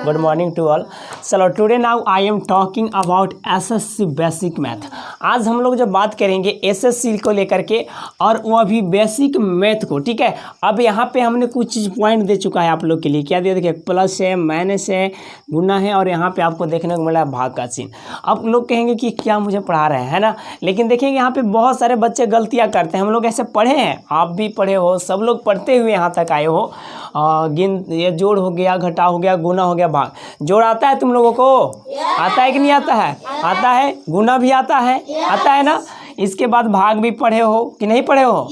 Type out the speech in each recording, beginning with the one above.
Good morning to all. चलो today now I am talking about SSC basic math. आज हम लोग जब बात करेंगे एसएससी को लेकर के और वो भी बेसिक मैथ को, ठीक है। अब यहाँ पे हमने कुछ चीज़ पॉइंट दे चुका है आप लोग के लिए। क्या दिया? देखिए प्लस है, माइनस है, गुना है और यहाँ पे आपको देखने को मिला है भाग का चिन्ह। अब लोग कहेंगे कि क्या मुझे पढ़ा रहे हैं, है ना। लेकिन देखेंगे यहाँ पे बहुत सारे बच्चे गलतियाँ करते हैं। हम लोग ऐसे पढ़े हैं, आप भी पढ़े हो, सब लोग पढ़ते हुए यहाँ तक आए हो। ये जोड़ हो गया, घटा हो गया, गुना हो गया, भाग। जोड़ आता है तुम लोगों को? आता है कि नहीं आता है? आता है। गुना भी आता है ना। इसके बाद भाग भी पढ़े हो कि नहीं पढ़े हो?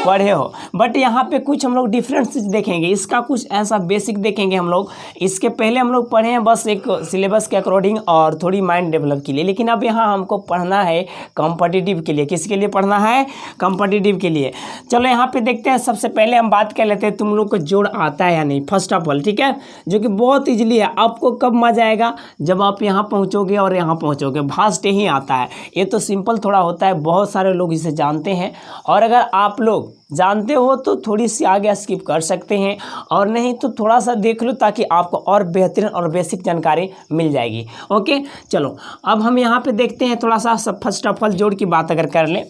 पढ़े हो। बट यहाँ पे कुछ हम लोग डिफरेंस देखेंगे, इसका कुछ ऐसा बेसिक देखेंगे हम लोग। इसके पहले हम लोग पढ़े हैं बस एक सिलेबस के अकॉर्डिंग और थोड़ी माइंड डेवलप के लिए। लेकिन अब यहाँ हमको पढ़ना है कॉम्पिटिटिव के लिए। किसके लिए पढ़ना है? कॉम्पिटिटिव के लिए। चलो यहाँ पे देखते हैं। सबसे पहले हम बात कर लेते हैं तुम लोग को जोड़ आता है या नहीं, फर्स्ट ऑफ ऑल, ठीक है। जो कि बहुत ईजिली है। आपको कब मजा आएगा? जब आप यहाँ पहुँचोगे और यहाँ पहुँचोगे। फास्ट ही आता है। ये तो सिंपल थोड़ा होता है, बहुत सारे लोग इसे जानते हैं। और अगर आप लोग जानते हो तो थोड़ी सी आगे स्किप कर सकते हैं, और नहीं तो थोड़ा सा देख लो ताकि आपको और बेहतरीन और बेसिक जानकारी मिल जाएगी। ओके, चलो अब हम यहाँ पे देखते हैं थोड़ा सा। फर्स्ट ऑफ ऑल जोड़ की बात अगर कर लें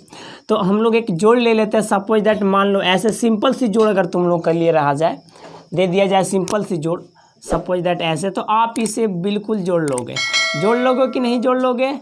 तो हम लोग एक जोड़ ले लेते हैं। सपोज दैट मान लो ऐसे सिंपल सी जोड़ अगर तुम लोग के लिए रहा जाए, दे दिया जाए सिंपल सी जोड़, सपोज दैट ऐसे, तो आप इसे बिल्कुल जोड़ लोगे। जोड़ लोगे कि नहीं जोड़ लोगे?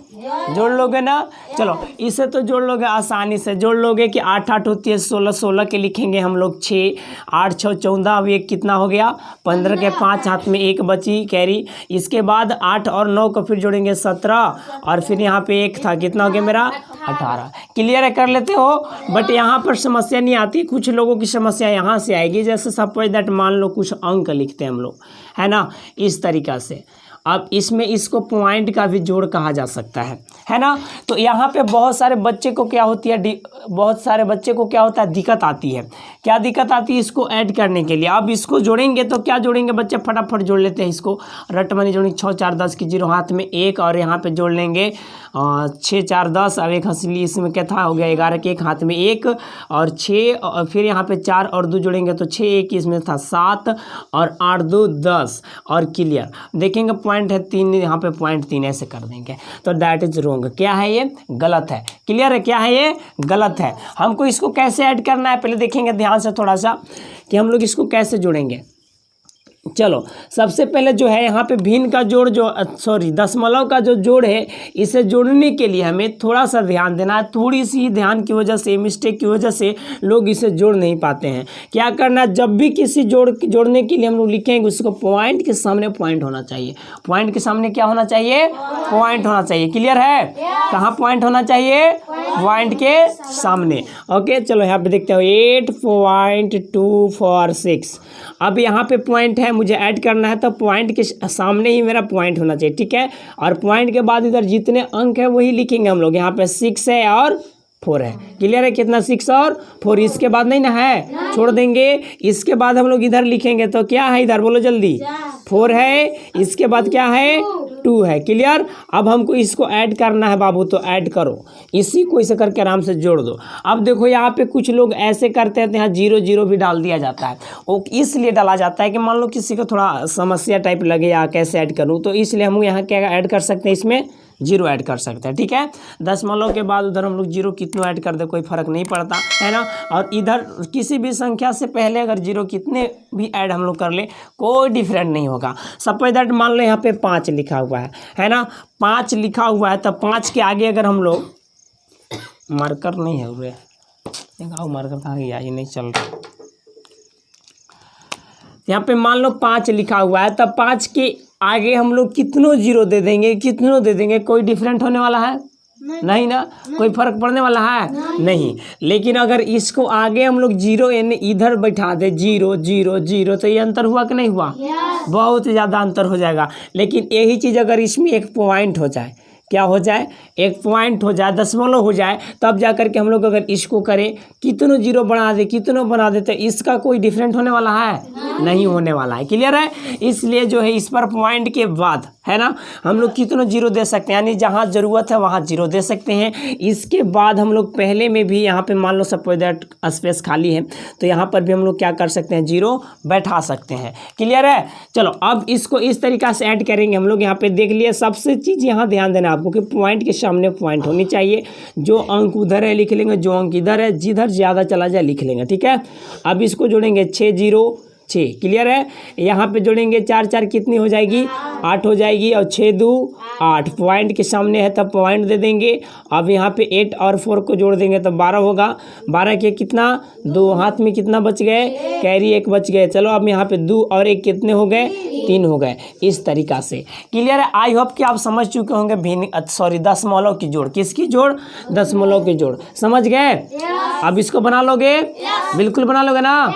जोड़ लोगे ना। चलो इसे तो जोड़ लोगे आसानी से। जोड़ लोगे कि 8 8 होती है 16, 16 के लिखेंगे हम लोग 6, 8 6 14, अब ये कितना हो गया 15 के 5 हाथ में 1 बची कैरी। इसके बाद 8 और 9 को फिर जोड़ेंगे 17, और फिर यहाँ पे 1 था, कितना हो गया मेरा 18। क्लियर है? कर लेते हो। बट यहाँ पर समस्या नहीं आती। कुछ लोगों की समस्या यहाँ से आएगी। जैसे सपोज दैट मान लो कुछ अंक लिखते हैं हम लोग, है ना, इस तरीक़ा से। अब इसमें इसको पॉइंट का भी जोड़ कहा जा सकता है ना। तो यहाँ पे बहुत सारे बच्चे को क्या होती है, बहुत सारे बच्चे को क्या होता है, दिक्कत आती है। क्या दिक्कत आती है? इसको ऐड करने के लिए। अब इसको जोड़ेंगे तो क्या जोड़ेंगे बच्चे? फटाफट जोड़ लेते हैं इसको। रटमनी जोड़ेंगे 6 4 10 की 0 हाथ में 1, और यहाँ पे जोड़ लेंगे 6 4 10, अब एक हंसली इसमें क्या था, हो गया 11 के 1 हाथ में 1 और 6, और फिर यहाँ पे 4 और 2 जोड़ेंगे तो 6 1 इसमें था 7 और 8 2 10, और क्लियर। देखेंगे पॉइंट है 3, यहाँ पे पॉइंट 3 ऐसे कर देंगे तो दैट इज रॉन्ग। क्या है ये? गलत है। क्लियर है? क्या है ये? गलत है। हमको इसको कैसे ऐड करना है पहले देखेंगे ध्यान से थोड़ा सा कि हम लोग इसको कैसे जोड़ेंगे। चलो सबसे पहले जो है यहाँ पे भिन्न का जोड़, दशमलव का जो जोड़ है, इसे जोड़ने के लिए हमें थोड़ा सा ध्यान देना है। थोड़ी सी ध्यान की वजह से, मिस्टेक की वजह से लोग इसे जोड़ नहीं पाते हैं। क्या करना है? जब भी किसी जोड़ने के लिए हम लोग लिखेंगे उसको पॉइंट के सामने पॉइंट होना चाहिए। पॉइंट के सामने क्या होना चाहिए? पॉइंट होना चाहिए। क्लियर है? कहाँ पॉइंट होना चाहिए? पॉइंट के सामने। ओके, चलो यहाँ पे देखते हो 8.246। अब यहाँ पे पॉइंट है, मुझे ऐड करना है तो पॉइंट के सामने ही मेरा पॉइंट होना चाहिए, ठीक है। और पॉइंट के बाद इधर जितने अंक है वही लिखेंगे हम लोग। यहाँ पे 6 है और 4 है। क्लियर है? कितना? 6 और 4। इसके बाद नहीं ना है, छोड़ देंगे। इसके बाद हम लोग इधर लिखेंगे तो क्या है इधर, बोलो जल्दी। 4 है। इसके बाद क्या है? 2 है। क्लियर? अब हमको इसको ऐड करना है बाबू, तो ऐड करो। इसी को इसे करके आराम से जोड़ दो। अब देखो यहाँ पे कुछ लोग ऐसे करते हैं तो यहाँ 0 0 भी डाल दिया जाता है। वो इसलिए डाला जाता है कि मान लो किसी को थोड़ा समस्या टाइप लगे या कैसे ऐड करूँ, तो इसलिए हम यहाँ क्या ऐड कर सकते हैं, इसमें 0 ऐड कर सकते हैं, ठीक है। दशमलव के बाद उधर हम लोग 0 कितना ऐड कर दे, कोई फर्क नहीं पड़ता, है ना। और इधर किसी भी संख्या से पहले अगर 0 कितने भी ऐड हम लोग कर ले, कोई डिफरेंट नहीं होगा। सपोज दैट मान लो यहाँ पे 5 लिखा हुआ है ना। 5 लिखा हुआ है तो 5 के आगे अगर हम लोग, मार्कर नहीं है हुए, मार्कर कहाँ गया, ये नहीं चल रहा। यहाँ पे मान लो 5 लिखा हुआ है तब 5 के आगे हम लोग कितनों 0 दे देंगे, कितनों दे देंगे, कोई डिफरेंट होने वाला है? नहीं ना। कोई फर्क पड़ने वाला है? नहीं। लेकिन अगर इसको आगे हम लोग 0 इधर बैठा दे, 0 0 0, तो ये अंतर हुआ कि नहीं हुआ? बहुत ज़्यादा अंतर हो जाएगा। लेकिन यही चीज़ अगर इसमें एक पॉइंट हो जाए, क्या हो जाए? एक पॉइंट हो जाए, दशमलव हो जाए, तब जा कर के हम लोग अगर इसको करें, कितनों 0 बना दे, कितनों बना दे, तो इसका कोई डिफरेंट होने वाला है? नहीं होने वाला है। क्लियर है? इसलिए जो है इस पर पॉइंट के बाद है ना। हम लोग कितनों जीरो दे सकते हैं, यानी जहाँ ज़रूरत है वहाँ जीरो दे सकते हैं। इसके बाद हम लोग पहले में भी यहाँ पे मान लो सपोज दैट स्पेस खाली है तो यहाँ पर भी हम लोग क्या कर सकते हैं, जीरो बैठा सकते हैं। क्लियर है। चलो अब इसको इस तरीक़ा से ऐड करेंगे हम लोग। यहाँ पे देख लिए, सबसे चीज़ यहाँ ध्यान देना आपको कि पॉइंट के सामने पॉइंट होनी चाहिए। जो अंक उधर है लिख लेंगे, जो अंक इधर है, जिधर ज़्यादा चला जाए लिख लेंगे। ठीक है। अब इसको जोड़ेंगे 6 0 6। क्लियर है। यहाँ पे जोड़ेंगे 4 4 कितनी हो जाएगी, 8 हो जाएगी, और 6 2 8। पॉइंट के सामने है तब पॉइंट दे देंगे। अब यहाँ पे 8 और 4 को जोड़ देंगे तो 12 होगा। 12 के कितना, 2 हाथ में कितना बच गए, कैरी 1 बच गए। चलो अब यहाँ पे 2 और 1 कितने हो गए, 3 हो गए। इस तरीक़ा से। क्लियर है। आई होप कि आप समझ चुके होंगे दशमलव की जोड़। किसकी जोड़, दशमलव की जोड़। समझ गए। अब इसको बना लोगे, बिल्कुल बना लोगे ना।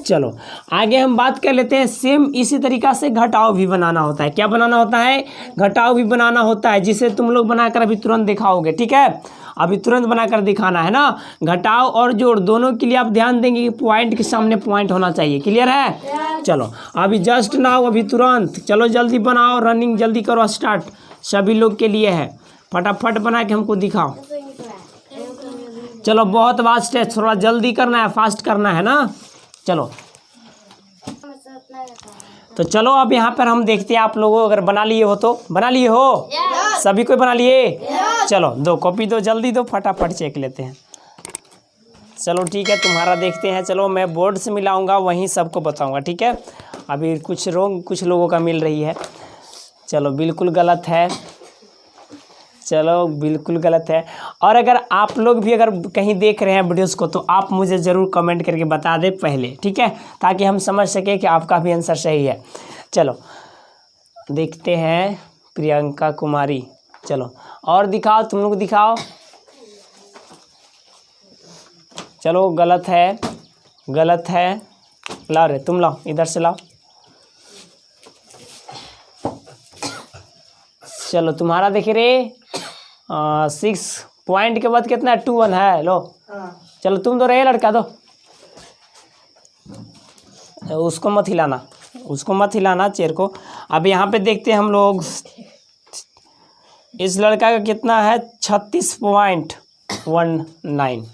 चलो आगे हम बात कर लेते हैं। सेम इसी तरीक़ा से घटाव भी बनाना होता है। क्या बनाना होता है, घटाव भी बनाना होता है, जिसे तुम लोग बनाकर अभी तुरंत दिखाओगे। ठीक है, अभी तुरंत बनाकर दिखाना है ना। घटाव और जोड़ दोनों के लिए आप ध्यान देंगे कि पॉइंट के सामने पॉइंट होना चाहिए। क्लियर है। चलो अभी जस्ट नाउ, अभी तुरंत। चलो जल्दी बनाओ, रनिंग जल्दी करो स्टार्ट। सभी लोग के लिए है, फटाफट बना के हमको दिखाओ। चलो बहुत फास्ट है, थोड़ा जल्दी करना है, फास्ट करना है ना। चलो तो चलो अब यहाँ पर हम देखते हैं आप लोगों अगर बना लिए हो तो। बना लिए हो सभी कोई, बना लिए। चलो दो कॉपी दो, जल्दी दो, फटाफट चेक लेते हैं। चलो ठीक है, तुम्हारा देखते हैं। चलो मैं बोर्ड से मिलाऊंगा, वहीं सबको बताऊंगा। ठीक है। अभी कुछ लोगों का मिल रही है। चलो बिल्कुल गलत है, चलो बिल्कुल गलत है। और अगर आप लोग भी अगर कहीं देख रहे हैं वीडियोस को तो आप मुझे ज़रूर कमेंट करके बता दें पहले। ठीक है, ताकि हम समझ सकें कि आपका भी आंसर सही है। चलो देखते हैं, प्रियंका कुमारी। चलो और दिखाओ, तुम लोग दिखाओ। चलो गलत है, गलत है। लाओ रे, तुम लाओ, इधर से लाओ। चलो तुम्हारा देखे रे 6 पॉइंट के बाद कितना है, 2 1 है। लो चलो तुम दो रहे लड़का, दो उसको मत हिलाना, उसको मत हिलाना चेयर को। अब यहाँ पे देखते हैं हम लोग, इस लड़का का कितना है, 36.19।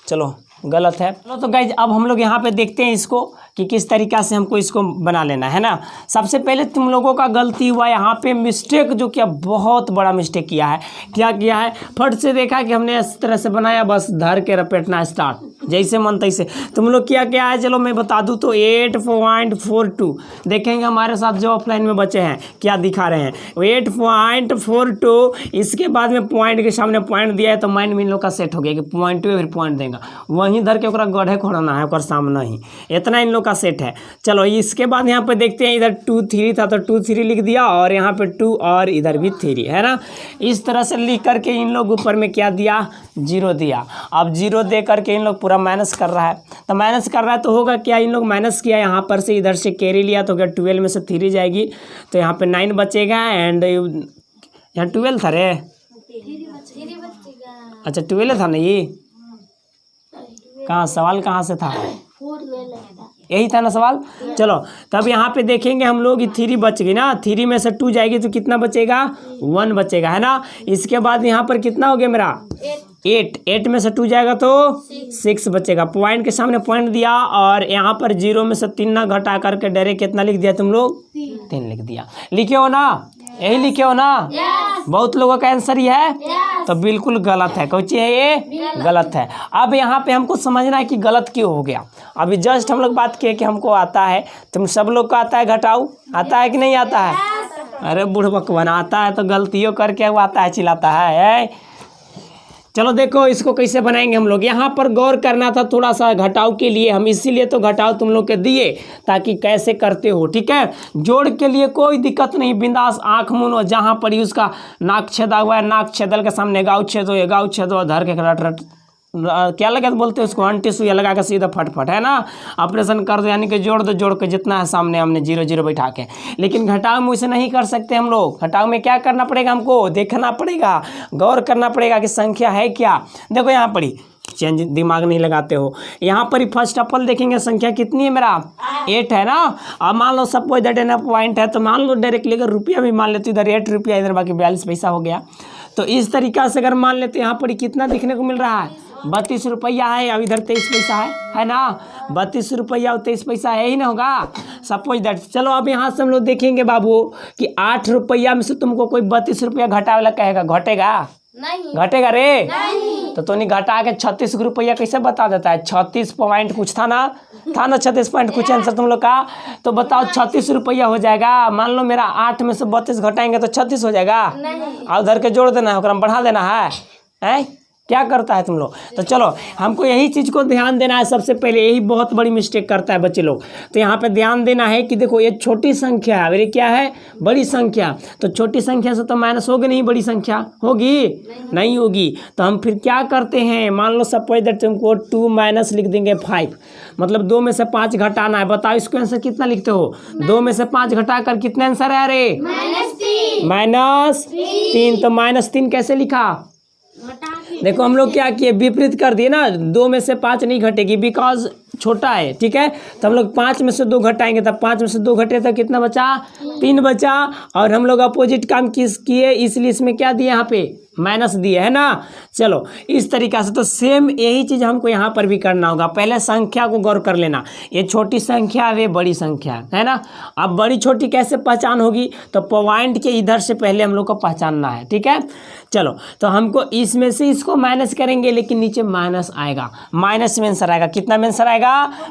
चलो गलत है। चलो तो गाइज अब हम लोग यहाँ पे देखते हैं इसको कि किस तरीक़ा से हमको इसको बना लेना है ना। सबसे पहले तुम लोगों का गलती हुआ यहाँ पे, मिस्टेक जो किया, बहुत बड़ा मिस्टेक किया है। क्या किया है, फट से देखा कि हमने इस तरह से बनाया, बस धर के रपेटना स्टार्ट, जैसे मन तैसे। तुम लोग क्या क्या है, चलो मैं बता दूँ तो 8.42 देखेंगे हमारे साथ जो ऑफलाइन में बचे हैं क्या दिखा रहे हैं, 8.42। इसके बाद में पॉइंट के सामने पॉइंट दिया है तो माइंड में इन लोग का सेट हो गया कि पॉइंट फिर पॉइंट देगा, वहीं धर के ओकरा गढ़े खोड़ना है, ओकर सामने ही। इतना इन लोग का सेट है। चलो इसके बाद यहाँ पे देखते हैं, इधर 2 3 था तो 2 3 लिख दिया, और यहाँ पे 2 और इधर भी 3 है ना। इस तरह से लिख करके इन लोग ऊपर में क्या दिया, 0 दिया। अब 0 दे करके इन लोग पूरा माइनस कर रहा है। तो माइनस कर रहा है तो होगा क्या, इन लोग माइनस किया, यहाँ पर से इधर से कैरी लिया तो क्या 12 में से 3 जाएगी, तो यहाँ पे 9 बचेगा। एंड यहाँ 12 था रे, अच्छा 12 था ना ये, कहाँ सवाल कहाँ से था, यही था ना सवाल। चलो तब यहाँ पे देखेंगे हम लोग, 3 बच गई ना, 3 में से 2 जाएगी तो कितना बचेगा, 1 बचेगा, है ना। इसके बाद यहाँ पर कितना हो गया मेरा, 8 में से 2 जाएगा तो 6 बचेगा। पॉइंट के सामने पॉइंट दिया, और यहाँ पर 0 में से 3 ना घटा करके डायरेक्ट कितना लिख दिया तुम लोग, 3 लिख दिया। लिखे हो ना, यही लिखे हो ना। बहुत लोगों का आंसर ये है, तो बिल्कुल गलत है। कौन सी है ये, गलत है। अब यहाँ पे हमको समझना है कि गलत क्यों हो गया। अभी जस्ट हम लोग बात किए कि हमको आता है, तुम सब लोग को आता है घटाओ, आता है कि नहीं आता है। अरे बुढ़बक बनाता है तो गलतियों करके वो आता है, चिल्लाता है। चलो देखो इसको कैसे बनाएंगे हम लोग। यहाँ पर गौर करना था थोड़ा सा घटाव के लिए, हम इसीलिए तो घटाव तुम लोग के दिए ताकि कैसे करते हो। ठीक है, जोड़ के लिए कोई दिक्कत नहीं, बिंदास आँख मुनो। जहाँ पर उसका नाक छेदा हुआ है, नाक छेदल के सामने गाँव छेदो, ये गाँव छेदो, धर के रट रट क्या लगा तो बोलते हैं उसको, अंटी सुइया लगा के सीधा फटफट, है ना। ऑपरेशन कर दो, यानी कि जोड़ दो, जोड़ के जितना है सामने हमने 0 0 बैठा के। लेकिन घटाव में उसे नहीं कर सकते हम लोग। घटाव में क्या करना पड़ेगा, हमको देखना पड़ेगा, गौर करना पड़ेगा कि संख्या है क्या। देखो यहाँ पड़ी चेंज दिमाग नहीं लगाते हो। यहाँ पर ही फर्स्ट ऑफ ऑल देखेंगे संख्या कितनी है मेरा 8 है ना। अब मान लो सपोज दैट एन पॉइंट है तो मान लो डायरेक्टली अगर रुपया भी मान लेते इधर 8 रुपया इधर बाकी 42 पैसा हो गया। तो इस तरीक़ा से अगर मान लेते यहाँ पर कितना दिखने को मिल रहा है 32 रुपया है। अब इधर 23 पैसा है ना। 32 रुपया और 23 पैसा है ही ना होगा सपोज दैट। चलो अब यहाँ से हम लोग देखेंगे बाबू कि 8 रुपया में से तुमको कोई 32 रुपया घटा वाला कहेगा, घटेगा नहीं, घटेगा रे नहीं। तो नहीं घटा के 36 रुपया कैसे बता देता है 36 पॉइंट कुछ था ना 36 पॉइंट कुछ आंसर तुम लोग का। तो बताओ 36 रुपया हो जाएगा। मान लो मेरा 8 में से 32 घटाएंगे तो 36 हो जाएगा। और उधर के जोड़ देना है बढ़ा देना है क्या करता है तुम लोग। तो चलो हमको यही चीज़ को ध्यान देना है सबसे पहले, यही बहुत बड़ी मिस्टेक करता है बच्चे लोग। तो यहाँ पे ध्यान देना है कि देखो ये छोटी संख्या है, मेरी क्या है बड़ी संख्या। तो छोटी संख्या से तो माइनस होगी नहीं, बड़ी संख्या होगी नहीं होगी। तो हम फिर क्या करते हैं, मान लो सपोज दैट तुमको 2 माइनस लिख देंगे 5, मतलब 2 में से 5 घटाना है। बताओ इसको आंसर कितना लिखते हो 2 में से 5 घटा कर कितना आंसर है अरे -3। तो -3 कैसे लिखा देखो हम लोग क्या किए विपरीत कर दिए ना। 2 में से 5 नहीं घटेगी बिकॉज छोटा है, ठीक है। तो हम लोग 5 में से 2 घटाएंगे तब 5 में से 2 घटे तो कितना बचा 3 बचा। और हम लोग अपोजिट काम किस किए इसलिए इसमें क्या दिए यहाँ पे माइनस दिए है ना। चलो इस तरीक़ा से तो सेम यही चीज़ हमको यहाँ पर भी करना होगा। पहले संख्या को गौर कर लेना, ये छोटी संख्या है बड़ी संख्या है ना। अब बड़ी छोटी कैसे पहचान होगी तो पॉइंट के इधर से पहले हम लोग को पहचानना है, ठीक है। चलो तो हमको इसमें से इसको माइनस करेंगे लेकिन नीचे माइनस आएगा, माइनस में आंसर आएगा। कितना में आंसर आएगा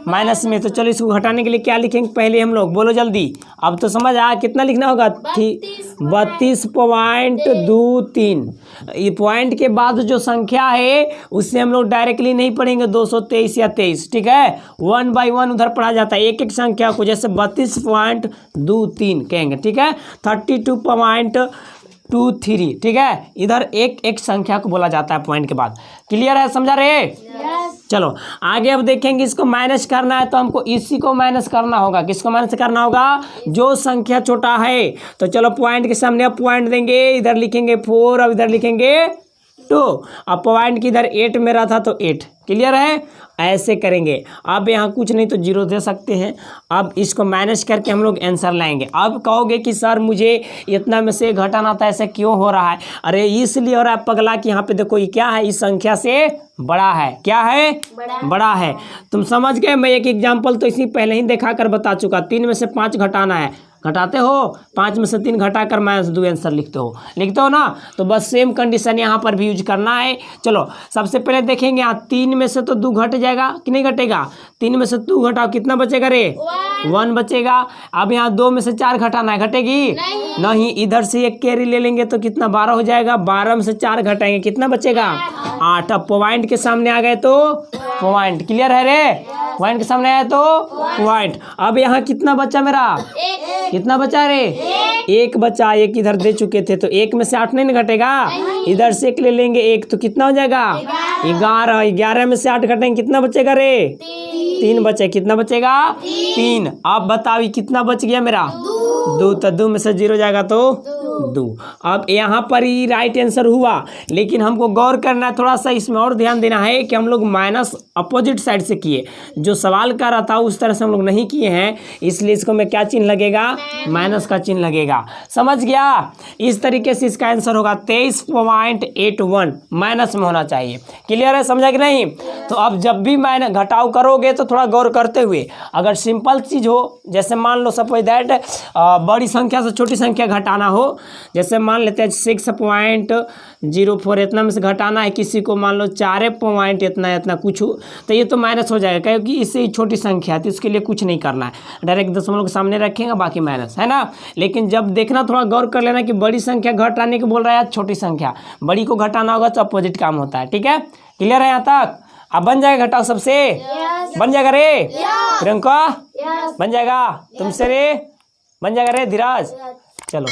माइनस में। तो चलो इसको घटाने के लिए क्या लिखेंगे पहले हम लोग, बोलो जल्दी। अब तो समझ आया कितना लिखना होगा 32.23। ये पॉइंट के बाद जो संख्या है उससे हम लोग डायरेक्टली नहीं पढ़ेंगे 223 या 23, ठीक है। 1 बाई 1 उधर पढ़ा जाता है, एक एक संख्या को जैसे 32.23 कहेंगे, ठीक है। 32.23, ठीक है। इधर एक एक संख्या को बोला जाता है पॉइंट के बाद। क्लियर है, समझा रहे? चलो आगे अब देखेंगे इसको माइनस करना है तो हमको इसी को माइनस करना होगा। किसको माइनस करना होगा जो संख्या छोटा है। तो चलो पॉइंट के सामने अब पॉइंट देंगे, इधर लिखेंगे 4 और इधर लिखेंगे 2। अब पॉइंट की इधर 8 मेरा था तो 8। क्लियर है, ऐसे करेंगे। अब यहाँ कुछ नहीं तो 0 दे सकते हैं। अब इसको माइनस करके हम लोग आंसर लाएंगे। अब कहोगे कि सर मुझे इतना में से घटाना था, ऐसे क्यों हो रहा है? अरे इसलिए हो रहा है पगला कि यहाँ पे देखो ये क्या है, इस संख्या से बड़ा है। क्या है? बड़ा है। तुम समझ गए। मैं एक एग्जाम्पल तो इसी पहले ही दिखा कर बता चुका। 3 में से 5 घटाना है, घटाते हो 5 में से 3 घटाकर -2 आंसर लिखते हो ना। तो बस सेम कंडीशन यहाँ पर भी यूज करना है। चलो सबसे पहले देखेंगे यहाँ 3 में से तो 2 घट जाएगा कि नहीं घटेगा। 3 में से 2 घटाओ कितना बचेगा रे 1 बचेगा। अब यहाँ 2 में से 4 घटाना है, घटेगी नहीं। इधर से एक कैरी ले लेंगे तो कितना 12 हो जाएगा। 12 में से 4 घटाएंगे कितना बचेगा 8। अब पॉइंट के सामने आ गए तो पॉइंट। क्लियर है रे, पॉइंट के सामने आया तो पॉइंट। अब यहाँ कितना बचा मेरा, कितना बचा रे 1 बचा। 1 इधर दे चुके थे तो 1 में से 8 नहीं घटेगा। इधर से 1 ले लेंगे 1 तो कितना हो जाएगा 11। 11 में से 8 घटेंगे कितना बचेगा रे 3 बचे। कितना बचेगा 3। अब बताओ कितना बच गया मेरा 2। तो 2 में से 0 जाएगा तो 2। अब यहाँ पर ही राइट आंसर हुआ। लेकिन हमको गौर करना है थोड़ा सा, इसमें और ध्यान देना है कि हम लोग माइनस अपोजिट साइड से किए। जो सवाल कर रहा था उस तरह से हम लोग नहीं किए हैं, इसलिए इसको में क्या चिन्ह लगेगा माइनस का चिन्ह लगेगा। समझ गया। इस तरीके से इसका आंसर होगा 23.81 माइनस में होना चाहिए। क्लियर है, समझा कि नहीं। तो अब जब भी माइनस घटाव करोगे तो थोड़ा गौर करते हुए, अगर सिंपल चीज़ हो जैसे मान लो सपोज दैट बड़ी संख्या से छोटी संख्या घटाना हो, जैसे मान लेते हैं 6.04 इतना में से घटाना है किसी को, मान लो 4 पॉइंट इतना कुछ हो तो ये तो माइनस हो जाएगा क्योंकि इससे ही छोटी संख्या है। तो इसके लिए कुछ नहीं करना है, डायरेक्ट दशमलव के सामने रखेंगे बाकी माइनस, है ना। लेकिन जब देखना थोड़ा गौर कर लेना कि बड़ी संख्या घटाने को बोल रहा है, छोटी संख्या बड़ी को घटाना होगा तो अपोजिट काम होता है। ठीक है, क्लियर है यहाँ तक। अब बन जाएगा घटाओ सबसे, बन जाएगा रे प्रियंका, बन जाएगा तुमसे रे, बन जाएगा रे धीराज। चलो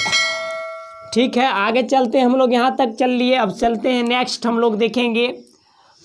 ठीक है, आगे चलते हैं हम लोग। यहाँ तक चल लिए, अब चलते हैं नेक्स्ट। हम लोग देखेंगे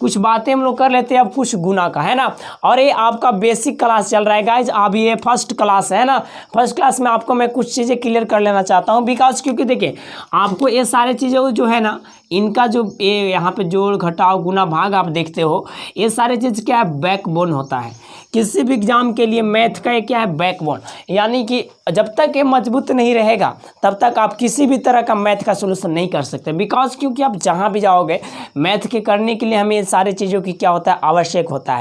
कुछ बातें हम लोग कर लेते हैं अब कुछ गुना का, है ना। और ये आपका बेसिक क्लास चल रहा है गाइज, अब ये फर्स्ट क्लास है ना। फर्स्ट क्लास में आपको मैं कुछ चीज़ें क्लियर कर लेना चाहता हूँ बिकॉज क्योंकि देखिए आपको ये सारे चीज़ें जो है ना इनका जो ये यहाँ पे जोड़ घटाव गुना भाग आप देखते हो, ये सारे चीज़ क्या है, बैकबोन होता है। किसी भी एग्जाम के लिए मैथ का क्या है, बैकबोन, यानी कि जब तक ये मजबूत नहीं रहेगा तब तक आप किसी भी तरह का मैथ का सोल्यूशन नहीं कर सकते। बिकॉज क्योंकि आप जहाँ भी जाओगे मैथ के करने के लिए हमें ये सारी चीज़ों की क्या होता है, आवश्यक होता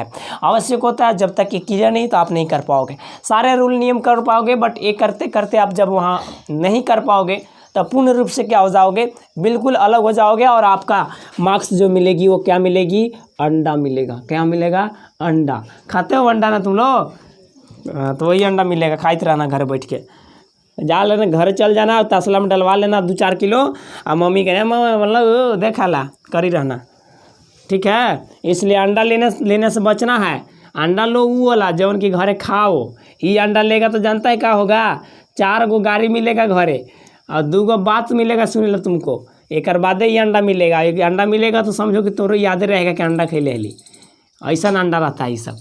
है। जब तक ये क्लियर नहीं तो आप नहीं कर पाओगे, सारे रूल नियम कर पाओगे, बट ये करते करते आप जब वहाँ नहीं कर पाओगे तो पूर्ण रूप से क्या हो जाओगे, बिल्कुल अलग हो जाओगे, और आपका मार्क्स जो मिलेगी वो क्या मिलेगी, अंडा मिलेगा। क्या मिलेगा, अंडा। खाते हो अंडा ना तुम लोग? तो वही अंडा मिलेगा, खाते रहना घर बैठ के। जा लेना, घर चल जाना, तसला में डलवा लेना 2-4 किलो, और मम्मी कहे मतलब देखा ला कर ही रहना, ठीक है। इसलिए अंडा लेने से बचना है। अंडा लो वो वाला जौन की घरे खाओ। ही अंडा लेगा तो जानता है क्या होगा, 4 गो गाड़ी मिलेगा घरे, और 2 गो बात मिलेगा सुन लो तुमको, एक बादे ही अंडा मिलेगा। एक अंडा मिलेगा तो समझो कि तोरो याद रहेगा कि अंडा खेले ली, ऐसा अंडा रहता है ये सब।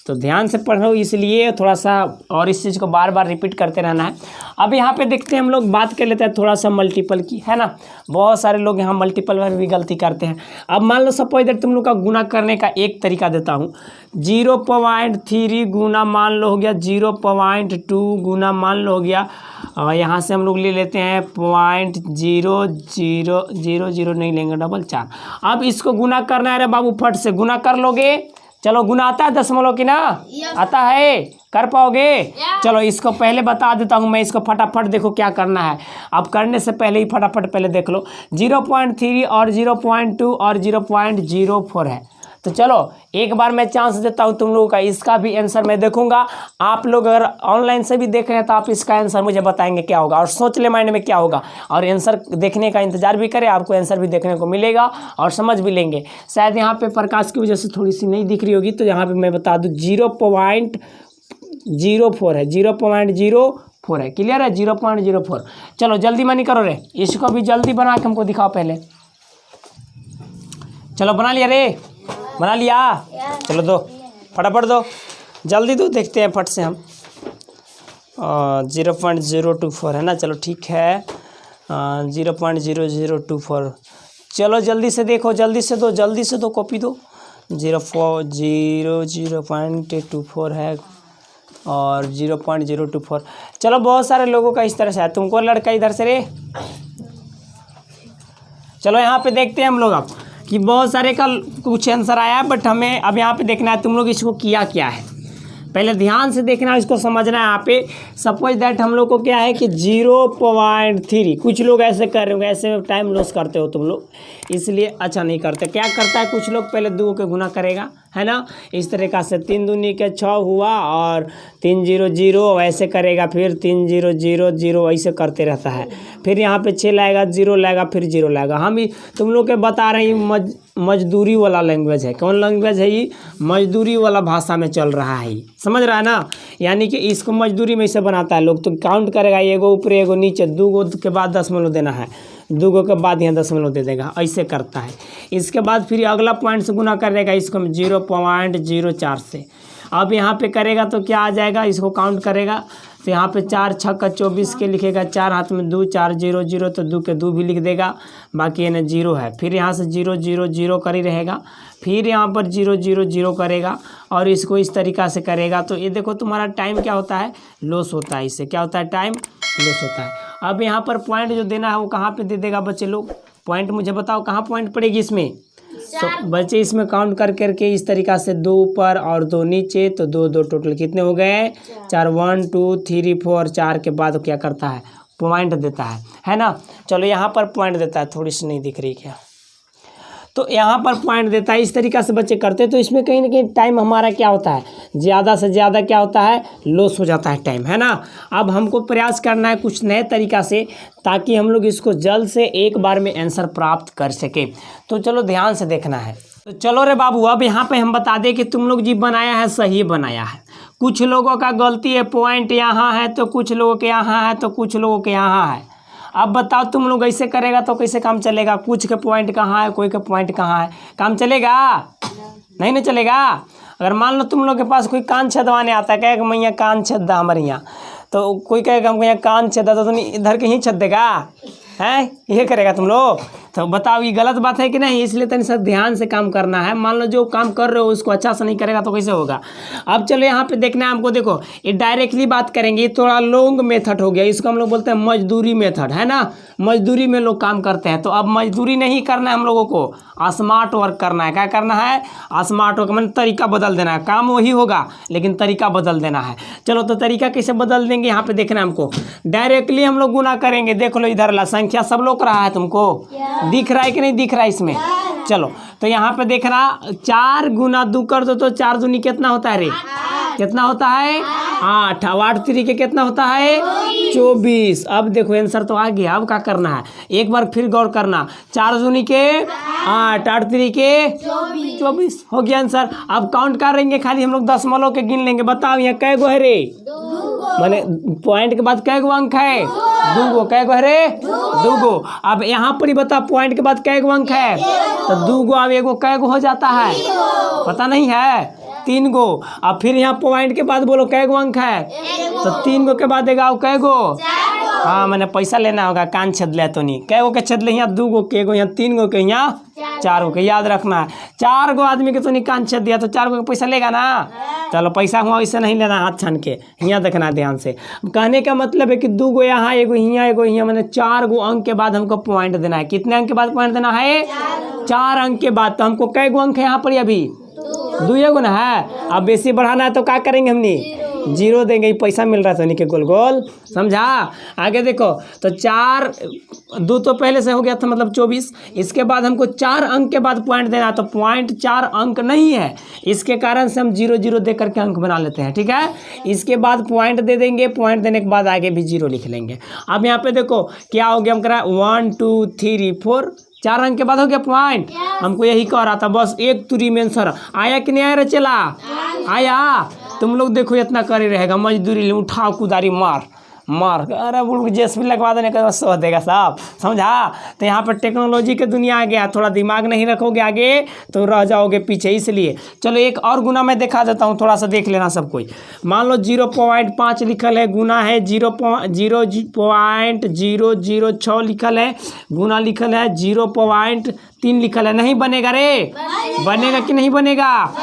तो ध्यान से पढ़ो, इसलिए थोड़ा सा और इस चीज़ को बार बार रिपीट करते रहना है। अब यहाँ पे देखते हैं हम लोग, बात कर लेते हैं थोड़ा सा मल्टीपल की, है ना। बहुत सारे लोग यहाँ मल्टीपल में भी गलती करते हैं। अब मान लो सपोज दैट तुम लोग का गुना करने का एक तरीका देता हूँ, 0.3 गुना मान लो हो गया 0.2 गुना मान लो हो गया, और यहाँ से हम लोग ले लेते हैं 0.0000 नहीं लेंगे, 4। अब इसको गुना करना है रे बाबू, फट से गुना कर लोगे। चलो गुना आता है दशमलव की ना, आता है, कर पाओगे? चलो इसको पहले बता देता हूँ मैं, इसको फटाफट देखो क्या करना है। अब करने से पहले ही फटाफट पहले देख लो, 0.3 और 0.2 और 0.04 है। तो चलो एक बार मैं चांस देता हूँ तुम लोगों का, इसका भी आंसर मैं देखूंगा। आप लोग अगर ऑनलाइन से भी देख रहे हैं तो आप इसका आंसर मुझे बताएंगे क्या होगा, और सोच ले माइंड में क्या होगा, और आंसर देखने का इंतजार भी करें, आपको आंसर भी देखने को मिलेगा और समझ भी लेंगे। शायद यहाँ पे प्रकाश की वजह से थोड़ी सी नहीं दिख रही होगी, तो यहाँ पे मैं बता दूँ 0.04 है, 0.04 है, क्लियर है, 0.04। चलो जल्दी मनी करो रे, इसको भी जल्दी बना के हमको दिखाओ पहले। चलो बना लिया रे, बना लिया, चलो दो फटाफट दो, जल्दी दो, देखते हैं फट से हम। 0.024 है ना, चलो ठीक है, 0.0024। चलो जल्दी से देखो, जल्दी से दो, जल्दी से दो, कॉपी दो। 0.24 है और 0.024। चलो बहुत सारे लोगों का इस तरह से है, तुमको लड़का इधर से रे। चलो यहाँ पे देखते हैं हम लोग अब कि बहुत सारे का कुछ आंसर आया है, बट हमें अब यहाँ पे देखना है तुम लोग इसको किया क्या है। पहले ध्यान से देखना, इसको समझना है। यहाँ पे सपोज दैट हम लोग को क्या है कि 0.3, कुछ लोग ऐसे कर रहे होंगे, ऐसे टाइम लॉस करते हो तुम लोग, इसलिए अच्छा नहीं करते। क्या करता है कुछ लोग, पहले 2 के गुना करेगा, है ना, इस तरीक़ा से 3 दूनी के 6 हुआ, और 3 0 0 ऐसे करेगा, फिर 3 0 0 0 ऐसे करते रहता है। फिर यहाँ पे 6 लाएगा, 0 लाएगा, फिर 0 लाएगा। हम तुम लोग के बता रहे हैं मजदूरी वाला लैंग्वेज है। कौन लैंग्वेज है ये, मजदूरी वाला भाषा में चल रहा है, समझ रहा है ना। यानी कि इसको मजदूरी में से बनाता है लोग, तो काउंट करेगा, एगो ऊपर एगो नीचे, 2 गो के बाद दशमलव देना है, 2 गो के बाद यहाँ दशमलव दे देगा, ऐसे करता है। इसके बाद फिर अगला पॉइंट से गुना करेगा इसको 0.04 से। अब यहाँ पे करेगा तो क्या आ जाएगा, इसको काउंट करेगा तो यहाँ पे 4 6 24 के लिखेगा, 4 हाथ में 2, 4 0 0, तो 2 के 2 भी लिख देगा, बाकी ये 0 है। फिर यहाँ से 0 0 0 कर ही रहेगा, फिर यहाँ पर 0 0 0 करेगा, और इसको इस तरीक़ा से करेगा। तो ये देखो तुम्हारा टाइम क्या होता है, लॉस होता है, इससे क्या होता है, टाइम लॉस होता है। अब यहाँ पर पॉइंट जो देना है वो कहाँ पे दे देगा बच्चे लोग, पॉइंट मुझे बताओ कहाँ पॉइंट पड़ेगी इसमें। तो बच्चे इसमें काउंट कर करके इस तरीक़ा से 2 ऊपर और 2 नीचे, तो 2 2 टोटल कितने हो गए, 4, 1 2 3 4, 4 के बाद क्या करता है, पॉइंट देता है ना। चलो यहाँ पर पॉइंट देता है, थोड़ी सी नहीं दिख रही क्या, तो यहाँ पर पॉइंट देता है। इस तरीक़ा से बच्चे करते हैं, तो इसमें कहीं ना कहीं टाइम हमारा क्या होता है, ज़्यादा से ज़्यादा क्या होता है, लॉस हो जाता है टाइम, है ना। अब हमको प्रयास करना है कुछ नए तरीक़ा से, ताकि हम लोग इसको जल्द से एक बार में आंसर प्राप्त कर सके। तो चलो ध्यान से देखना है। तो चलो रे बाबू, अब यहाँ पे हम बता दें कि तुम लोग जी बनाया है सही बनाया है, कुछ लोगों का गलती है, पॉइंट यहाँ है तो कुछ लोगों के यहाँ है तो कुछ लोगों के यहाँ है। अब बताओ तुम लोग ऐसे करेगा तो कैसे काम चलेगा, कुछ के पॉइंट कहाँ है, कोई के पॉइंट कहाँ है, काम चलेगा नहीं ना चलेगा। अगर मान लो तुम लोग के पास कोई कान छदवाने आता है, कहेगा मैं यहाँ कान छद दा हमारे यहाँ, तो कोई कहेगा हमको यहाँ कान छदा, तो तुम इधर के ही छद देगा, है, ये करेगा तुम लोग? तो बताओ ये गलत बात है कि नहीं? इसलिए तनी सब ध्यान से काम करना है। मान लो जो काम कर रहे हो उसको अच्छा से नहीं करेगा तो कैसे होगा? अब चलो यहाँ पे देखना है हमको। देखो ये डायरेक्टली बात करेंगे, ये थोड़ा लॉन्ग मेथड हो गया, इसको हम लोग बोलते हैं मजदूरी मेथड, है ना। मजदूरी में लोग काम करते हैं। तो अब मजदूरी नहीं करना है हम लोगों को, स्मार्ट वर्क करना है। क्या करना है? स्मार्ट वर्क, मतलब तरीका बदल देना है। काम वही होगा लेकिन तरीका बदल देना है। चलो तो तरीका कैसे बदल देंगे यहाँ पे देखना है हमको। डायरेक्टली हम लोग गुना करेंगे। देख लो इधर ला संख्या सब लोग रहा है, तुमको दिख रहा है कि नहीं दिख रहा है इसमें? चलो तो यहाँ पे देखना 4 गुना 2 कर दो तो 4 दूनी कितना होता है रे? कितना होता है? 8। 8 तरीके कितना होता है? 24। अब देखो आंसर तो आ गया। अब क्या करना है एक बार फिर गौर करना। 4 दूनी के 8, 8 तरीके 24 हो गया आंसर। अब काउंट करेंगे, खाली हम लोग दशमलव के गिन लेंगे। बताओ यहाँ कै गो है रे? माने पॉइंट के बाद कै गो अंक है? 2 गो। कै गो है रे? 2 गो। अब यहाँ पर ही बता पॉइंट के बाद कै गो अंक है? तो 2 गो। अब एगो कै गो हो जाता है? पता नहीं है? 3 गो। अब फिर यहाँ पॉइंट के बाद बोलो कै गो अंक है? तो 3 गो के बाद देगा कै गो? हाँ मैंने पैसा लेना होगा, कान छेद ले तो नहीं। कै गो के छेद ले? यहाँ 2 गो के, एगो यहाँ 3 गो के, यहाँ 4 गो के। याद रखना है 4 गो आदमी के तो नहीं कान छेद दिया तो 4 गो के पैसा लेगा ना। चलो पैसा हुआ वैसे नहीं लेना हाथ छान के, यहाँ देखना ध्यान से। कहने का मतलब है कि 2 गो यहाँ, एगो यहाँ, एगो यहाँ, मैंने 4 गो अंक के बाद हमको पॉइंट देना है। कितने अंक के बाद पॉइंट देना है? 4 अंक के बाद। तो हमको कै गो अंक है यहाँ पर? अभी 2 गो ना है। अब बेसी बढ़ाना है तो क्या करेंगे हमने? 0 देंगे। पैसा मिल रहा था नहीं के गोल गोल, समझा? आगे देखो तो 4 2 तो पहले से हो गया था, मतलब 24। इसके बाद हमको 4 अंक के बाद पॉइंट देना, तो पॉइंट 4 अंक नहीं है, इसके कारण से हम 0 0 दे करके अंक बना लेते हैं। ठीक है, इसके बाद पॉइंट दे देंगे, पॉइंट देने के बाद आगे भी 0 लिख लेंगे। अब यहाँ पे देखो क्या हो गया, हम करा 1 2 3 4, 4 अंक के बाद हो गया पॉइंट। हमको यही कह रहा था, बस एक तुरी में आंसर आया कि नहीं आया रे? चला आया। तुम लोग देखो इतना करे रहेगा, मजदूरी उठाओ कुदारी मार मार, अरे बुढ़ जेस भी लगवा देने का सो देगा साहब, समझा? तो यहाँ पर टेक्नोलॉजी के दुनिया आ गया, थोड़ा दिमाग नहीं रखोगे आगे तो रह जाओगे पीछे, इसलिए। चलो एक और गुना मैं दिखा देता हूँ, थोड़ा सा देख लेना सब कोई। मान लो 0.5 लिखल है, गुना है 0.006 लिखल है, गुना लिखल है 0.3 लिखल है। नहीं बनेगा रे? बनेगा कि नहीं बनेगा?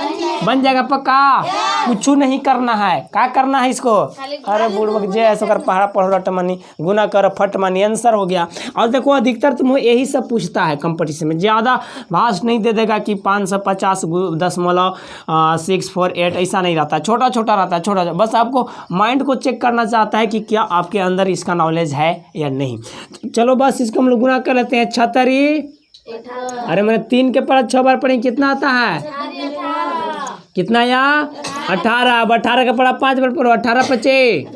बन जाएगा पक्का। कुछ नहीं करना है, क्या करना है इसको? अरे बुढ़ जे ऐसा कर पहाड़ा पढ़ो रटमनी, गुना कर फट मानी, आंसर हो गया। और देखो अधिकतर तुम यही सब पूछता है कंपटीशन में, ज़्यादा भाष नहीं दे देगा कि 550.648 ऐसा नहीं रहता, छोटा छोटा रहता है, छोटा। बस आपको माइंड को चेक करना चाहता है कि क्या आपके अंदर इसका नॉलेज है या नहीं। चलो बस इसको हम लोग गुना कर लेते हैं। 36, अरे मैंने 3 के पढ़ा 6 बार पढ़ी, कितना आता है? कितना यहाँ? 18। अब 18 का पढ़ा 5 बार पढ़ो, 18 5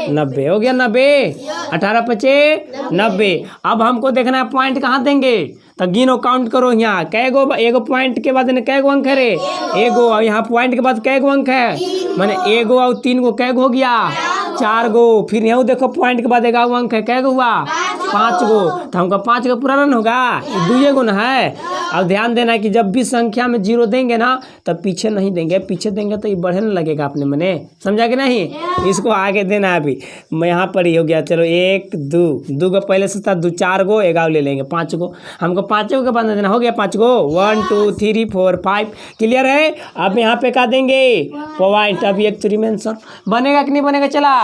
90 हो गया। 90, 18 5 90। अब हमको देखना है पॉइंट कहाँ देंगे, तो गिनो काउंट करो। यहाँ कै गो? एगो पॉइंट के बाद कै गो अंक है रे? एगो। और यहाँ पॉइंट के बाद कै गो अंक है? माने एगो और 3 गो, कै गो हो गया? 4 गो। फिर यहाँ देखो पॉइंट के बाद 1 अंक है, कै गो हुआ? 5 गो। तो हमको 5 गो पूरा रन होगा, 2 गो ना है। अब ध्यान देना कि जब भी संख्या में 0 देंगे ना तब पीछे नहीं देंगे, पीछे देंगे तो ये बढ़ने लगेगा अपने मने, समझा कि नहीं? इसको आगे देना है। अभी मैं यहाँ पर ही हो गया। चलो 1 2 गो पहले से था, 2 4 गो, 1 ले लेंगे, 5 गो। हमको 5 गो का बंद देना, हो गया 5 गो। 1 2 3 4 5 क्लियर है। अब यहाँ पे क्या देंगे? पॉइंट। अभी एक तुरी में आंसर बनेगा कि नहीं बनेगा? चला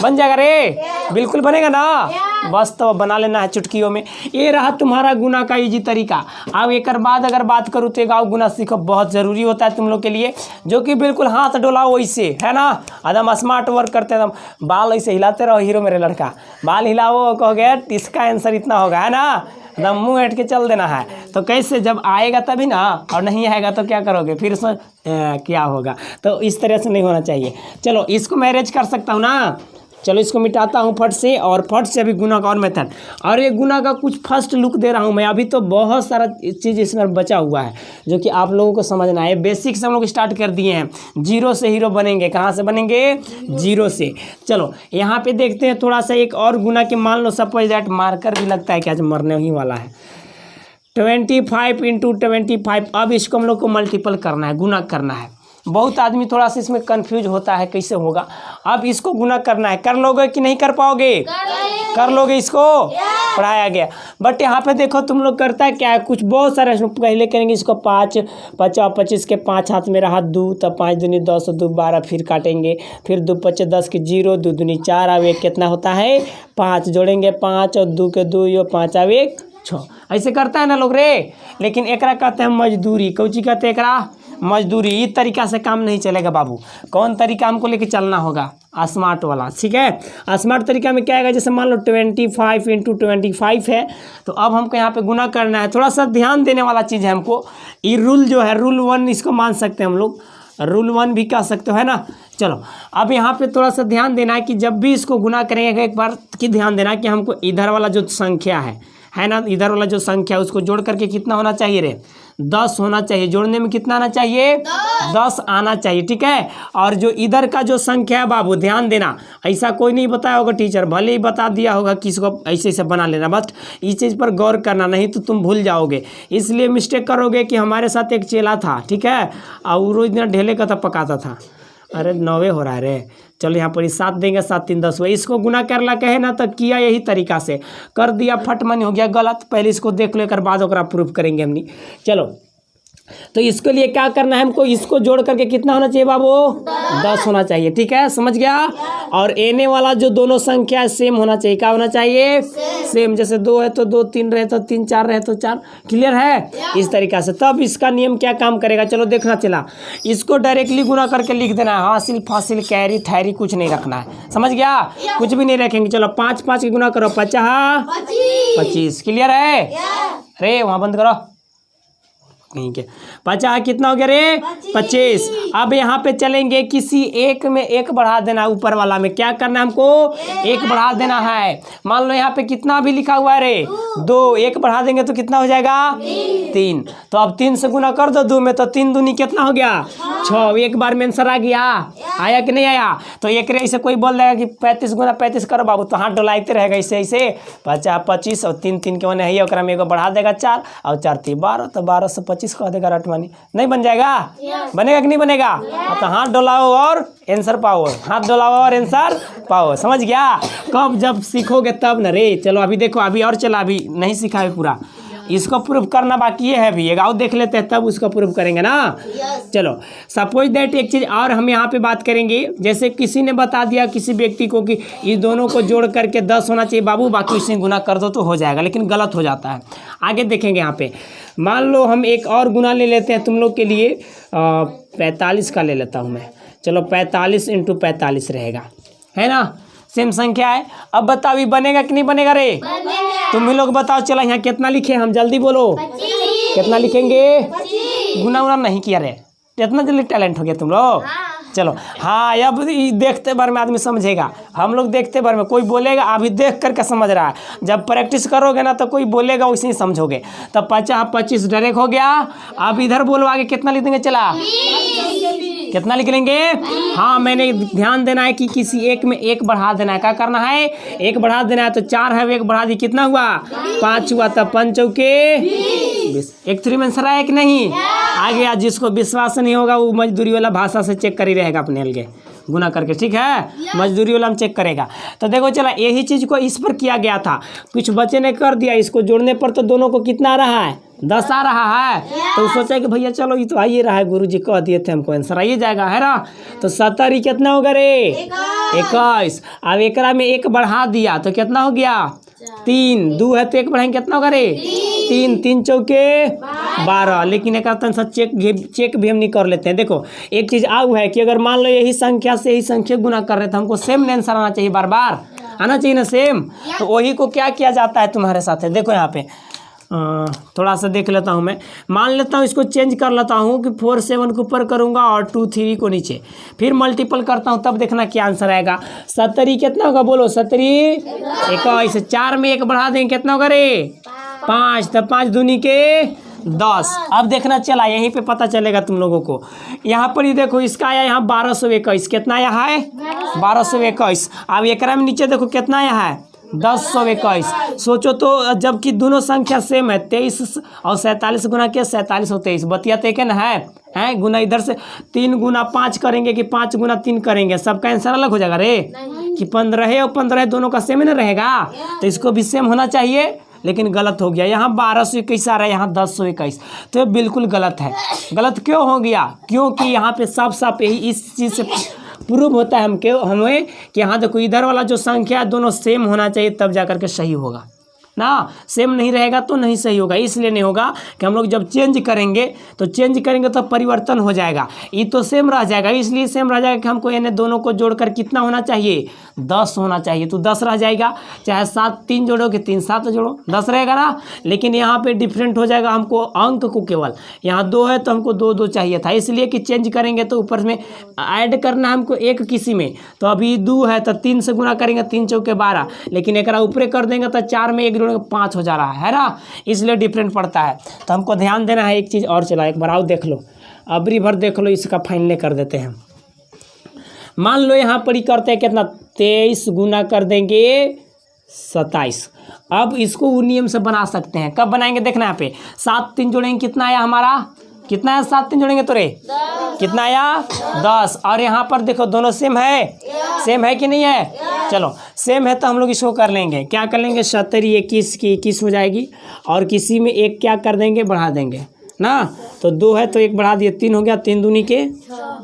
बन जाएगा रे? बिल्कुल बनेगा ना। बस तो बना लेना है चुटकियों में। ये रहा तुम्हारा गुना का इजी तरीका। अब एक बाद अगर बात करूँ तो गाँव गुना सीखो, बहुत ज़रूरी होता है तुम लोग के लिए, जो कि बिल्कुल हाथ डोलाओ वैसे, है ना? एकदम स्मार्ट वर्क करते हैं, एकदम बाल ऐसे हिलाते रहो, हीरो मेरे लड़का, बाल हिलाओ, कहोगे इसका आंसर इतना होगा, है ना? एकदम मुँह हट के चल देना है। तो कैसे जब आएगा तभी ना, और नहीं आएगा तो क्या करोगे फिर? क्या होगा? तो इस तरह से नहीं होना चाहिए। चलो इसको मैनेज कर सकता हूँ ना। चलो इसको मिटाता हूँ फट से, और फट से अभी गुना का और मेथड, और ये गुना का कुछ फर्स्ट लुक दे रहा हूँ मैं। अभी तो बहुत सारा चीज़ इसमें बचा हुआ है जो कि आप लोगों को समझना है। बेसिक से हम लोग स्टार्ट कर दिए हैं, 0 से हीरो बनेंगे। कहाँ से बनेंगे? 0 से। चलो यहाँ पे देखते हैं थोड़ा सा एक और गुना के। मान लो सपोज दैट, मार्कर भी लगता है कि आज मरने ही वाला है। 25 × 25। अब इसको हम लोग को मल्टीपल करना है, गुना करना है। बहुत आदमी थोड़ा सा इसमें कंफ्यूज होता है कैसे होगा। अब इसको गुना करना है, कर लोगे कि नहीं कर पाओगे? कर लोगे इसको, पढ़ाया गया। बट यहाँ पे देखो तुम लोग करता है क्या है, कुछ बहुत सारे पहले करेंगे इसको 5 50 25 के 5 हाथ में रहा 2, तब 5 दूनी 10 2 12, फिर काटेंगे, फिर 2 5 10 के 0, 2 दूनी 4, अब 1 कितना होता है 5, जोड़ेंगे 5 और 2 के 2 यो 5 अब 1 6। ऐसे करता है ना लोग रे। लेकिन एकरा कहते हैं मजदूरी, कौची कहते हैं एकरा, मजदूरी। इस तरीका से काम नहीं चलेगा बाबू, कौन तरीका हमको लेके चलना होगा, स्मार्ट वाला, ठीक है। स्मार्ट तरीका में क्या आएगा, जैसे मान लो 25 × 25 है, तो अब हमको यहाँ पे गुना करना है। थोड़ा सा ध्यान देने वाला चीज़ है हमको, ये रूल जो है रूल 1 इसको मान सकते हैं हम लोग, रूल 1 भी कह सकते हो, है ना। चलो अब यहाँ पे थोड़ा सा ध्यान देना है कि जब भी इसको गुना करेंगे एक बार कि ध्यान देना है कि हमको इधर वाला जो संख्या है ना, इधर वाला जो संख्या है उसको जोड़ करके कितना होना चाहिए रे, 10 होना चाहिए। जोड़ने में कितना आना चाहिए, 10 आना चाहिए, ठीक है। और जो इधर का जो संख्या है बाबू ध्यान देना, ऐसा कोई नहीं बताया होगा टीचर, भले ही बता दिया होगा कि इसको ऐसे ऐसे बना लेना, बस इस चीज़ पर गौर करना, नहीं तो तुम भूल जाओगे। इसलिए मिस्टेक करोगे कि हमारे साथ एक चेला था, ठीक है, और वो रोज दिन ढेले का था पकाता था। अरे 9 हो रहा है रे, चलो यहाँ पर 7 देंगे, 7 3 10 हुआ। इसको गुना करला कहे ना तो किया यही तरीका से, कर दिया फट मन हो गया गलत। पहले इसको देख लेकर बाद ओकरा प्रूफ करेंगे हमनी। चलो तो इसके लिए क्या करना है हमको, इसको जोड़ करके कितना होना चाहिए बाबू, 10 होना चाहिए, ठीक है, समझ गया। और एने वाला जो दोनों संख्या है सेम होना चाहिए, क्या होना चाहिए, सेम। जैसे 2 है तो 2, 3 रहे तो 3, 4 रहे तो 4, क्लियर है। इस तरीका से तब इसका नियम क्या काम करेगा, चलो देखना चला। इसको डायरेक्टली गुना करके लिख देना है, हासिल फासिल कैरी थैरी कुछ नहीं रखना है, समझ गया, कुछ भी नहीं रखेंगे। चलो 5 5 के गुना करो, 50 25, क्लियर है। अरे वहाँ बंद करो कहीं के, 50 कितना हो गया रे, 25। अब यहाँ पे चलेंगे, किसी एक में एक बढ़ा देना, ऊपर वाला में क्या करना है हमको, एक बढ़ा देना है। मान लो यहाँ पे कितना भी लिखा हुआ है रे, 2, एक बढ़ा देंगे तो कितना हो जाएगा 3। तो अब 3 से गुना कर दो 2 में, तो 3 दूनी कितना हो गया 6। एक बार में आंसर आ गया, आया कि नहीं आया। तो एक ऐसे कोई बोल देगा कि 35 गुना 35 करो बाबू, तो हाथ डोलाते रहेगा ऐसे ऐसे, 50 25 और 3 3 के है, ओकरा में एगो बढ़ा देगा 4 और 4 3 12, तो 12 से 25 कह देगा रटवानी, नहीं बन जाएगा, बनेगा कि नहीं बनेगा। तो हाथ डोलाओ और आंसर पाओ, हाथ डोलाओ और आंसर पाओ, समझ गया। कब जब सीखोगे तब न रे। चलो अभी देखो, अभी और चला, अभी नहीं सीखा है पूरा, इसको प्रूफ करना बाकी है अभी, एक आओ देख लेते हैं तब उसको प्रूफ करेंगे ना। चलो सपोज दैट एक चीज़ और हम यहाँ पे बात करेंगे, जैसे किसी ने बता दिया किसी व्यक्ति को कि इस दोनों को जोड़ करके 10 होना चाहिए बाबू, बाकी उसे गुना कर दो तो हो जाएगा, लेकिन गलत हो जाता है। आगे देखेंगे यहाँ पे, मान लो हम एक और गुना ले लेते हैं तुम लोग के लिए, 45 का ले लेता हूँ मैं। चलो 45 × 45 रहेगा, है ना, सेम संख्या है। अब बताओ ये बनेगा कि नहीं बनेगा रे, तुम ही लोग बताओ। चलो यहाँ कितना लिखे, हम जल्दी बोलो, कितना लिखेंगे, गुना उना नहीं किया रे, इतना जल्दी टैलेंट हो गया तुम लोग। चलो हाँ, अब देखते बार में आदमी समझेगा, हम लोग देखते बार में, कोई बोलेगा अभी देख करके समझ रहा है, जब प्रैक्टिस करोगे ना तो कोई बोलेगा वैसे ही समझोगे। तब 50 25 डायरेक्ट हो गया। अब इधर बोलो आगे कितना लिख देंगे, चला कितना लिख लेंगे। हाँ मैंने ध्यान देना है कि किसी एक में एक बढ़ा देना है, क्या करना है, एक बढ़ा देना है। तो 4 है, एक बढ़ा दी, कितना हुआ 5 हुआ, तब 5 चौके 20। एक 3 में आंसर आया कि नहीं आ गया। जिसको विश्वास नहीं होगा वो मजदूरी वाला भाषा से चेक कर ही रहेगा अपने अलगे गुना करके, ठीक है, मजदूरी वाला हम चेक करेगा। तो देखो चला, यही चीज़ को इस पर किया गया था, कुछ बच्चे ने कर दिया, इसको जोड़ने पर तो दोनों को कितना आ रहा है, 10 आ रहा है। तो सोचा कि भैया चलो ये तो आइए रहा है, गुरुजी कह दिए थे हमको आंसर आइए जाएगा, है ना। तो 70 ही कितना होगा रे, 21। अब एकरा में एक बढ़ा दिया तो कितना हो गया 3, 2 है तो एक बढ़ाएंगे कितना होगा रे 3, 3 चौके 12। लेकिन एक आंसर चेक भी हम नहीं कर लेते हैं। देखो एक चीज़ आऊ है कि अगर मान लो यही संख्या से यही संख्या गुना कर रहे थे, हमको सेम आंसर आना चाहिए, बार बार आना चाहिए ना सेम। तो वही को क्या किया जाता है तुम्हारे साथ है, देखो यहाँ पे थोड़ा सा देख लेता हूँ मैं, मान लेता हूँ इसको चेंज कर लेता हूँ कि 4 7 को ऊपर करूँगा और 2 3 को नीचे, फिर मल्टीपल करता हूँ, तब देखना क्या आंसर आएगा। 70 कितना होगा बोलो, 70 21। 4 में एक बढ़ा देंगे कितना होगा रे 5, तब 5 दूनी के 10। अब देखना चला, यहीं पे पता चलेगा तुम लोगों को। यहाँ पर ही देखो इसका आया यहाँ 1221, कितना आया है 1221। अब एकरा में नीचे देखो कितना आया है 1021। सोचो तो जबकि दोनों संख्या सेम है, 23 और 47 गुना किया 47 और 23, बतिया तो एक ना है गुना इधर से 3 गुना 5 करेंगे कि 5 गुना 3 करेंगे, सबका आंसर अलग हो जाएगा रे कि 15 और 15 दोनों का सेम ही ना रहेगा, तो इसको भी सेम होना चाहिए, लेकिन गलत हो गया। यहाँ 1221 आ रहा है, यहाँ 1021, तो ये बिल्कुल गलत है। गलत क्यों हो गया? क्योंकि यहाँ पे साफ साफ यही इस चीज़ से प्रूव होता है हमें कि यहाँ देखो इधर वाला जो संख्या दोनों सेम होना चाहिए, तब जा कर के सही होगा ना। सेम नहीं रहेगा तो नहीं सही होगा। इसलिए नहीं होगा कि हम लोग जब चेंज करेंगे तो परिवर्तन हो जाएगा। ये तो सेम रह जाएगा, इसलिए सेम रह जाएगा कि हमको इन्हें दोनों को जोड़कर कितना होना चाहिए? 10 होना चाहिए। तो 10 रह जाएगा, चाहे 7 3 जोड़ोगे 3 7 जोड़ो 10 रहेगा ना। लेकिन यहाँ पे डिफरेंट हो जाएगा, हमको अंक को केवल यहाँ 2 है तो हमको 2 2 चाहिए था, इसलिए कि चेंज करेंगे तो ऊपर में ऐड करना है हमको एक किसी में। तो अभी 2 है तो 3 से गुना करेंगे, 3 चौके 12, लेकिन एक ऊपरे कर देंगे तो 4 में 1 5 हो जा रहा है ना, इसलिए डिफरेंट पड़ता है। तो हमको ध्यान देना है। एक चीज़ और चला, एक बार आओ देख लो, अबरी भर देख लो, इसका फाइनल कर देते हैं। मान लो यहाँ पर ही करते हैं कितना, 23 गुना कर देंगे 27। अब इसको वो नियम से बना सकते हैं। कब बनाएंगे देखना, यहाँ पे 7 3 जोड़ेंगे, कितना आया हमारा, कितना है 7 3 जोड़ेंगे तो रे कितना आया 10। और यहाँ पर देखो दोनों सेम है कि नहीं है? चलो सेम है तो हम लोग इसको कर लेंगे, क्या कर लेंगे, 70 21 की 21 हो जाएगी, और किसी में एक क्या कर देंगे, बढ़ा देंगे ना। तो 2 है तो 1 बढ़ा दिए, 3 हो गया, 3 दूनी के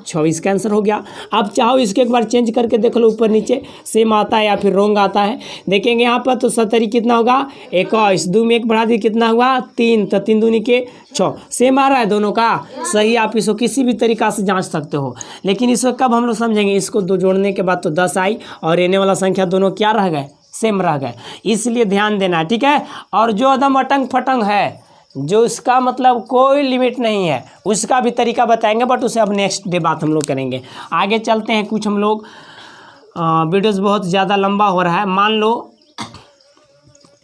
26 का आंसर हो गया। अब चाहो इसके एक बार चेंज करके देख लो, ऊपर नीचे सेम आता है या फिर रोंग आता है। देखेंगे यहाँ पर तो 70 कितना होगा 21, 2 में 1 बढ़ा दिए कितना हुआ 3, तो 3 दूनी के 6, सेम आ रहा है दोनों का सही। आप इसको किसी भी तरीका से जांच सकते हो, लेकिन इसको कब हम लोग समझेंगे, इसको 2 जोड़ने के बाद तो 10 आई, और रहने वाला संख्या दोनों क्या रह गए, सेम रह गए, इसलिए ध्यान देना, ठीक है। और जो एकदम अटंग फटंग है, जो इसका मतलब कोई लिमिट नहीं है, उसका भी तरीका बताएंगे, बट उसे अब नेक्स्ट डे बात हम लोग करेंगे। आगे चलते हैं, कुछ हम लोग वीडियोस बहुत ज़्यादा लंबा हो रहा है, मान लो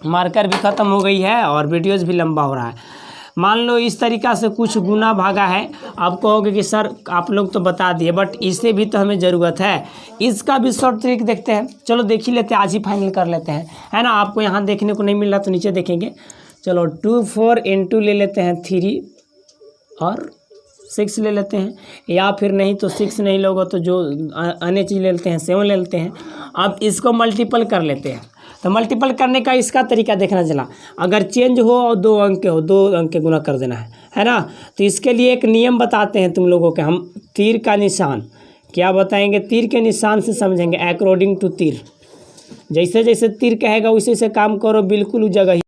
मार्कर भी ख़त्म हो गई है और वीडियोस भी लंबा हो रहा है। मान लो इस तरीका से कुछ गुना भागा है, आप कहोगे कि सर आप लोग तो बता दिए, बट इससे भी तो हमें ज़रूरत है, इसका भी शॉर्ट ट्रिक देखते हैं। चलो देख ही लेते हैं, आज ही फाइनल कर लेते हैं, है ना। आपको यहाँ देखने को नहीं मिल रहा तो नीचे देखेंगे। चलो 2 4 इंटू ले लेते हैं 3 और 6 ले लेते हैं, या फिर नहीं तो 6 नहीं लोगे तो जो अन्य चीज़ ले लेते हैं 7 ले लेते हैं। अब इसको मल्टीपल कर लेते हैं, तो मल्टीपल करने का इसका तरीका देखना चला, अगर चेंज हो और 2 अंक के हो, 2 अंक के गुना कर देना है ना। तो इसके लिए एक नियम बताते हैं तुम लोगों के, हम तीर का निशान क्या बताएंगे, तीर के निशान से समझेंगे, अकॉर्डिंग टू तीर, जैसे जैसे तीर कहेगा वैसे वैसे काम करो, बिल्कुल उस जगह ही